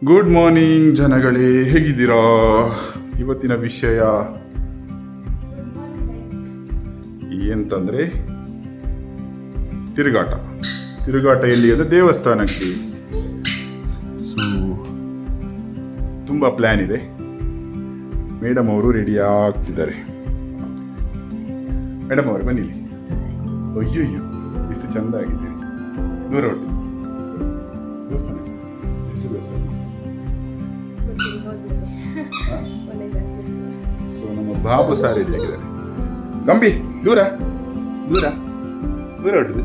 Good morning ಜನಗಳೇ, ಹೇಗಿದ್ದೀರಾ? ಇವತ್ತಿನ ವಿಷಯ ಎಂತಂದರೆ ತಿರುಗಾಟ ಎಲ್ಲಿ ಅಂದರೆ ದೇವಸ್ಥಾನಕ್ಕೆ. ಸೊ ತುಂಬ ಪ್ಲ್ಯಾನ್ ಇದೆ. ಮೇಡಮ್ ಅವರು ರೆಡಿ ಆಗ್ತಿದ್ದಾರೆ. ಮೇಡಮ್ ಅವರು ಬನ್ನಿ. ಅಯ್ಯಯ್ಯೋ, ಎಷ್ಟು ಚೆಂದ ಆಗಿದ್ದೀರಿ. ದೂರ ಹೊಟ್ಟು ದೇವಸ್ಥಾನ. ಎಷ್ಟು ದೇವಸ್ಥಾನ? ಸೊ ನಮ್ಮ ಬಾಬು ಸಾರ್ ರೆಡಿ ಆಗಿದ್ದಾರೆ. ಗಂಬಿ ದೂರ ದೂರ ದೂರ ಹೊಟ್ಟದು.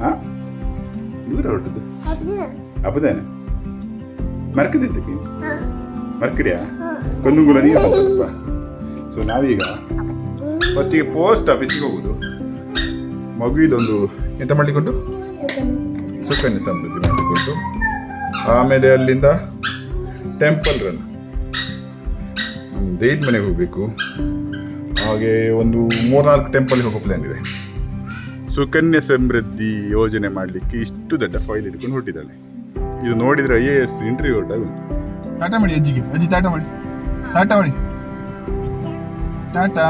ಹಾಂ, ದೂರ ಹೊಟ್ಟದು ಅಪ್ಪದೇನೆ ಮರ್ಕದಿದ್ದಕ್ಕೆ ಮರ್ಕರಿಯಾ ಕೊಂದುಂಗುಲ ನೀರು ಸ್ವಲ್ಪ. ಸೊ ನಾವೀಗ ಫಸ್ಟಿಗೆ ಪೋಸ್ಟ್ ಆಫೀಸಿಗೆ ಹೋಗೋದು. ಮಗುವಿದೊಂದು ಎಂತ ಮಾಡಿಕೊಂಡು ಸುಕನ್ಯಾ ಸಮೃದ್ಧಿ ಮಾಡಿಕೊಂಡು, ಆಮೇಲೆ ಅಲ್ಲಿಂದ ಟೆಂಪಲ್ ರನ್ ದೇದ್ ಮನೆಗೆ ಹೋಗಬೇಕು. ಹಾಗೆ ಒಂದು 3-4 ಟೆಂಪಲ್ಗೆ ಹೋಗೋ ಪ್ಲ್ಯಾನ್ ಇದೆ. ಸುಕನ್ಯಾ ಸಮೃದ್ಧಿ ಯೋಜನೆ ಮಾಡಲಿಕ್ಕೆ ಇಷ್ಟು ದೊಡ್ಡ ಫೈಲ್ ಹಿಡ್ಕೊಂಡು ಹೊಟ್ಟಿದ್ದಾಳೆ. ಇದು ನೋಡಿದರೆ IAS ಇಂಟರ್ವ್ಯೂ ಹೊರಟಾಗ ಉಂಟು. ಟಾಟಾ ಮಾಡಿ ಅಜ್ಜಿಗೆ. ಅಜ್ಜಿ ಟಾಟಾ ಮಾಡಿ, ಟಾಟಾ ಮಾಡಿ, ಟಾಟಾ.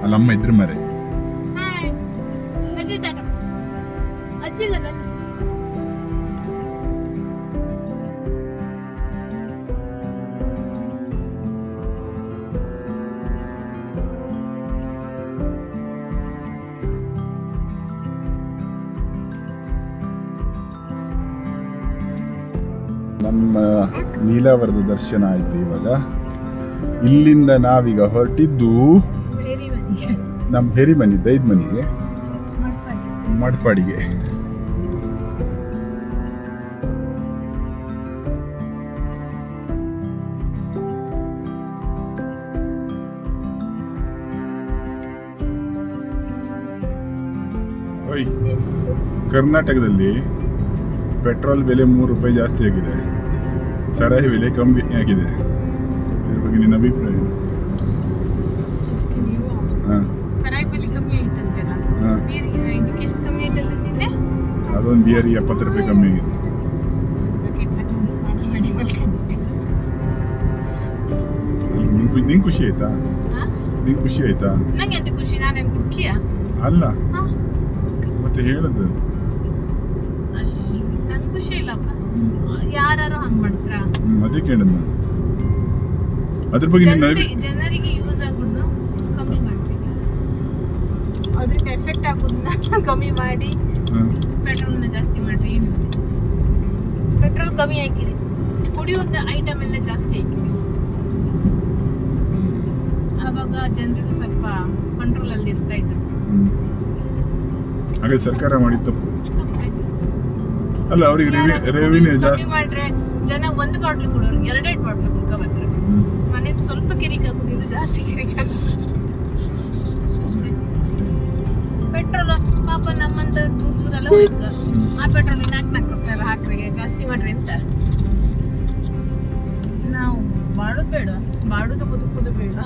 ಅಲ್ಲಮ್ಮ ಇದ್ರ ಮರೆ ನಮ್ಮ ನೀಲಾವರದ ದರ್ಶನ ಆಯ್ತು. ಇವಾಗ ಇಲ್ಲಿಂದ ನಾವೀಗ ಹೊರಟಿದ್ದು ನಮ್ಮ ಹೆರಿಮನಿ ದೈದ್ ಮನೆಗೆ, ಮಡ್ಪಾಡಿಗೆ. ಕರ್ನಾಟಕದಲ್ಲಿ ಪೆಟ್ರೋಲ್ ಬೆಲೆ 3 ರೂಪಾಯಿ ಜಾಸ್ತಿ ಆಗಿದೆ, ಸರಾಯಿ ಬೆಲೆ ಕಮ್ಮಿ ಆಗಿದೆ. ಇದ್ರ ಬಗ್ಗೆ ನಿನ್ನ ಅಭಿಪ್ರಾಯ? ಅದೊಂದು ಬಿಯರ್ 70 ರೂಪಾಯಿ ಕಮ್ಮಿ ಆಗಿದೆ. ನಿಂಗೆ ಖುಷಿ ಆಯ್ತಾ? ನಿಂಗೆ ಖುಷಿ ಆಯ್ತಾ? ಅಲ್ಲ ಮತ್ತೆ ಹೇಳದು ಯಾರು ಹಂಗ್ ಮಾಡ್ತಾರ? ಅದೇ ಕೇಳಿದ್ ನಾನು. ಅದ್ರ ಬಗ್ಗೆ ಜನರಿಗೆ ಯೂಸ್ ಆಗೋದು ಕಮ್ಮಿ ಮಾಡ್ಬೇಕು, ಅದರಿಂದ ಎಫೆಕ್ಟ್ ಆಗೋದನ್ನ ಕಮ್ಮಿ ಮಾಡಿ ಪೆಟ್ರೋಲ್ನ ಜಾಸ್ತಿ ಮಾಡ್ರಿ. ಏನು ಪೆಟ್ರೋಲ್ ಕಮ್ಮಿ ಹಾಕಿರಿ, ಕುಡಿಯೋದು ಐಟಮ್ ಎಲ್ಲ ಜಾಸ್ತಿ ಹಾಕಿರಿ. ಆವಾಗ ಜನರಿಗೂ ಸ್ವಲ್ಪ ಕಂಟ್ರೋಲ್ ಅಲ್ಲಿ ಇರ್ತಾ ಇದ್ರು. ಹಾಗೆ ಸರ್ಕಾರ ಮಾಡಿದ ತಪ್ಪು ಅಲ್ಲ. ಅವ್ರಿಗೆ ರೆವಿನ್ಯೂ ಜಾಸ್ತಿ ಮಾಡ್ರೆ ಜನ ಒಂದು ಬಾಟ್ಲು ಕೊಡೋರು 2 ಬಾಟ್ಲು ಕುಡ್ಕೊಬರ್ತಾರೆ. ಮನೆ ಸ್ವಲ್ಪ ಕಿರಿಕ್ ಆಗೋದು, ಇದು ಜಾಸ್ತಿ ಕಿರಿಕ್ ಆಗೋದು. ಪೆಟ್ರೋಲ್ ಪಾಪ ನಮ್ಮಂತ ದೂರೆಲ್ಲ ಹೋಯ್ತು. ಆ ಪೆಟ್ರೋಲ್ 4 ರೂಪಾಯಿ ಹಾಕ್ರಿ, ಜಾಸ್ತಿ ಮಾಡ್ರಿ ಅಂತ. ನಾವು ಬಾಳೋದು ಬೇಡ, ಬಾಡೋದು ಬದುಕೋದು ಬೇಡ.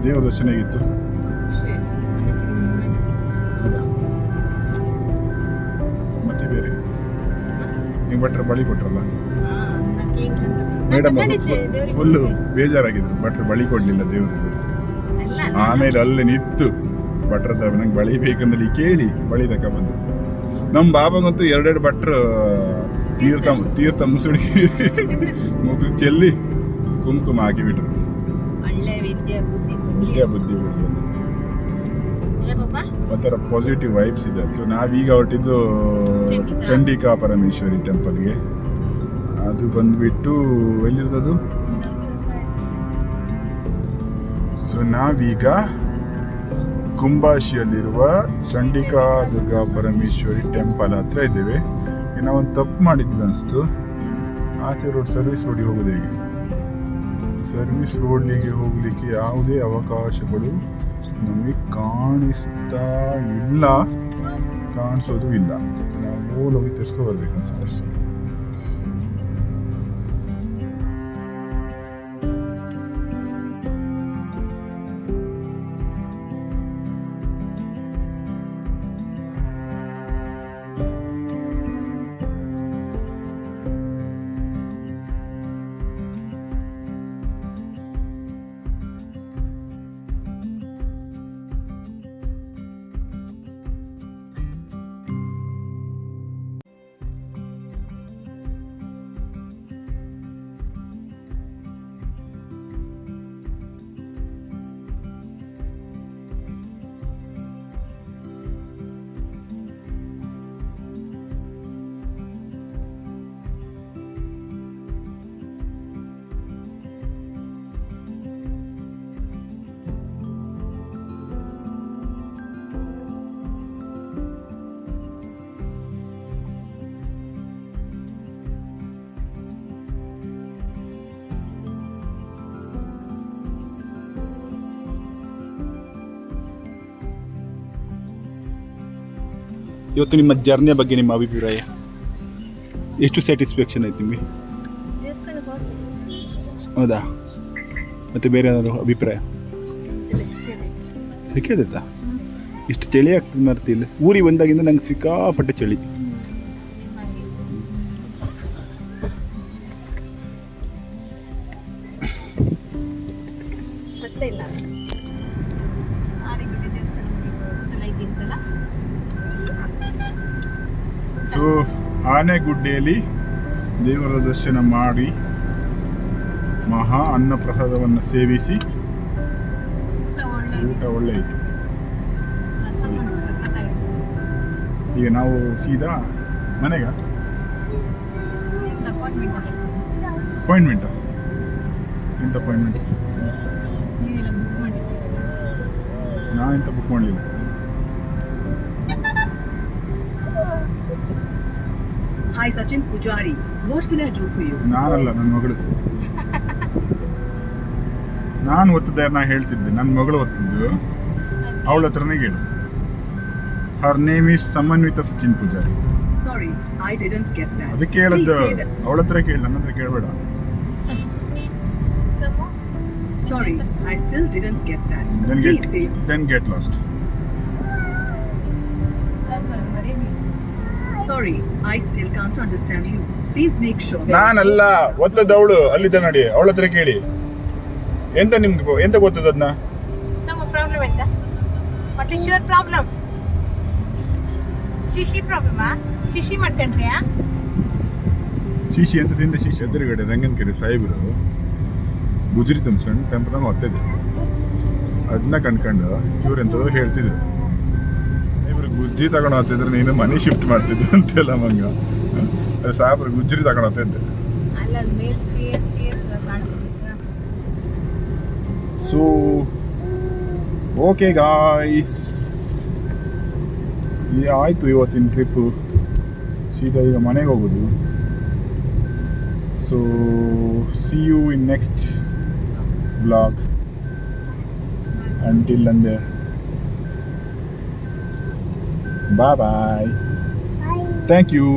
ದೇವರ ದರ್ಶನ ಹೇಗಿತ್ತು? ಮತ್ತೆ ಬೇರೆ ನೀವು ಭಟ್ರು ಬಳಿ ಕೊಟ್ರಲ್ಲ, ಮೇಡಮ್ ಫುಲ್ಲು ಬೇಜಾರಾಗಿದ್ರು. ಭಟ್ರು ಬಳಿ ಕೊಡ್ಲಿಲ್ಲ ದೇವ್ರದ್ದು. ಆಮೇಲೆ ಅಲ್ಲೇ ನಿಂತು ಭಟ್ರದ ನಂಗೆ ಬಳಿ ಬೇಕಂದಲ್ಲಿ ಕೇಳಿ ಬಳಿ ತಗೊಂಡ್ಬಂದು. ನಮ್ಮ ಬಾಬಾಗಂತೂ 2 ಭಟ್ರು ತೀರ್ಥ ಮುಸುಡಿ ಮುಗಿ ಚೆಲ್ಲಿ ಕುಂಕುಮ ಹಾಕಿಬಿಟ್ರು. ವಿದ್ಯಾ ಬುದ್ಧಿ ಒಂಥರ ಪಾಸಿಟಿವ್ ವೈಬ್ಸ್ ಇದೆ. ಸೊ ನಾವೀಗ ಹೊರಟಿದ್ದು ಚಂಡಿಕಾ ಪರಮೇಶ್ವರಿ ಟೆಂಪಲ್ಗೆ. ಅದು ಬಂದ್ಬಿಟ್ಟು ಎಲ್ಲಿರ್ತದು? ಸೊ ನಾವೀಗ ಕುಂಬಾಶಿಯಲ್ಲಿರುವ ಚಂಡಿಕಾ ದುರ್ಗಾ ಪರಮೇಶ್ವರಿ ಟೆಂಪಲ್ ಹತ್ರ ಇದ್ದೇವೆ. ನಾವೊಂದು ತಪ್ಪು ಮಾಡಿದ್ವಿ ಅನಿಸ್ತು. ಆಚೆ ರೋಡ್ ಸರ್ವಿಸ್ ರೋಡಿಗೆ ಹೋಗೋದು ಹೇಗೆ? ಸರ್ವಿಸ್ ರೋಡ್ಗೆ ಹೋಗಲಿಕ್ಕೆ ಯಾವುದೇ ಅವಕಾಶಗಳು ನಮಗೆ ಕಾಣಿಸ್ತಾ ಇಲ್ಲ, ಕಾಣಿಸೋದು ಇಲ್ಲ. ನಾವು ಹೋಗಿ ತಿರ್ಸ್ಕೊ ಬರ್ಬೇಕು ಅನ್ಸುತ್ತೆ. ಇವತ್ತು ನಿಮ್ಮ ಜರ್ನಿಯ ಬಗ್ಗೆ ನಿಮ್ಮ ಅಭಿಪ್ರಾಯ ಎಷ್ಟು ಸ್ಯಾಟಿಸ್ಫ್ಯಾಕ್ಷನ್ ಆಯ್ತು ನಿಮಗೆ? ಹೌದಾ? ಮತ್ತೆ ಬೇರೆ ಏನಾದ್ರು ಅಭಿಪ್ರಾಯ ಸಿಕ್ಕಿದಾ? ಇಷ್ಟು ಚಳಿ ಆಗ್ತದೆ ಮರ್ತಿಲ್ಲ. ಊರಿಗೆ ಬಂದಾಗಿಂದ ನಂಗೆ ಸಿಕ್ಕಾಪಟ್ಟೆ ಚಳಿ. ಸೊ ಆನೆಗುಡ್ಡೆಯಲ್ಲಿ ದೇವರ ದರ್ಶನ ಮಾಡಿ ಮಹಾ ಅನ್ನಪ್ರಸಾದವನ್ನು ಸೇವಿಸಿ ಊಟ ಒಳ್ಳೆ ಇತ್ತು. ಈಗ ನಾವು ಸೀದಾ ಮನೆಗ ಅಪಾಯಿಂಟ್ಮೆಂಟಾ? ಎಂತ ಅಪಾಯಿಂಟ್ಮೆಂಟ್? ನಾ ಎಂತ ಬುಕ್ ಮಾಡಲಿಲ್ಲ. Hi Sachin Pujari, what can I do for you? ನಾನಲ್ಲ, ನನ್ನ ಮಗಳು. ನಾನು ಒತ್ತಿದ್ದೆ, ನಾ ಹೇಳ್ತಿದ್ದೆ. ನನ್ನ ಮಗಳು ಒತ್ತಿದ್ದು, ಅವಳ ಹತ್ರನೇ ಕೇಳು. Her name is Samanvita Sachin Poojari. Sorry, I didn't get that. ಅದಕ್ಕೆ ಹೇಳದ್ದು, ಅವಳ ಹತ್ರ ಕೇಳಿ, ನನ್ನ ಹತ್ರ ಕೇಳಬೇಡ. Sorry, I still didn't get that. Then get lost. Sorry, I still can't understand you. Please make sure. ನಾನಲ್ಲ ಒತ್ತದ್ದು, ಅವಳು ಅಲ್ಲಿದ್ದ ನೋಡಿ, ಅವಳ ಹತ್ರ ಕೇಳಿ. ಎಂತ ನಿಮ್ಗೆ ಎಂತ ಗೊತ್ತದ ಅದನ್ನ? ಪ್ರಾಬ್ಲಮ್ ಎಂತ? What is your problem? ಶಿಶಿ ಪ್ರಾಬ್ಲಮಾ? ಶಿಶಿ ಮಾಡ್ಕೊಂಡ್ರಿಯಾ? ಶಿಶಿ ಅಂತ ತಿಂದ ಶಿಶಿ ಎದುರುಗಡೆ ರಂಗನ್ ಕೆರೆ ಸಾಹೇಬರು ಗುಜರಿ ತುಂಬಿಸ್ಕೊಂಡು ಟೆಂಪಲ್ನಾಗ ಹೊತ್ತಿದ್ರು. ಅದನ್ನ ಕಣ್ಕೊಂಡು ಇವ್ರೆಂತದೋ ಹೇಳ್ತಿದ್ರು. ಇವ್ರು ಗುಜ್ಜಿ ತಗೊಂಡು ಹೋಗ್ತಿದ್ರು, ನೀನು ಮನೆ ಶಿಫ್ಟ್ ಮಾಡ್ತಿದ್ರು ಅಂತೆಲ್ಲ ಮಂಗ. ಸಾಹೇಬ್ರು ಗುಜ್ರಿ ತಗೊಂಡು ಹೋಗ್ತಿದ್ದೆ. ಸೊ ಓಕೆ ಗಾಯ್ಸ್, ಆಯಿತು ಇವತ್ತಿನ ಟ್ರಿಪ್ಪು. ಸೀದಾ ಈಗ ಮನೆಗೆ ಹೋಗೋದು. So see you in next vlog. Until and there, bye bye. Thank you.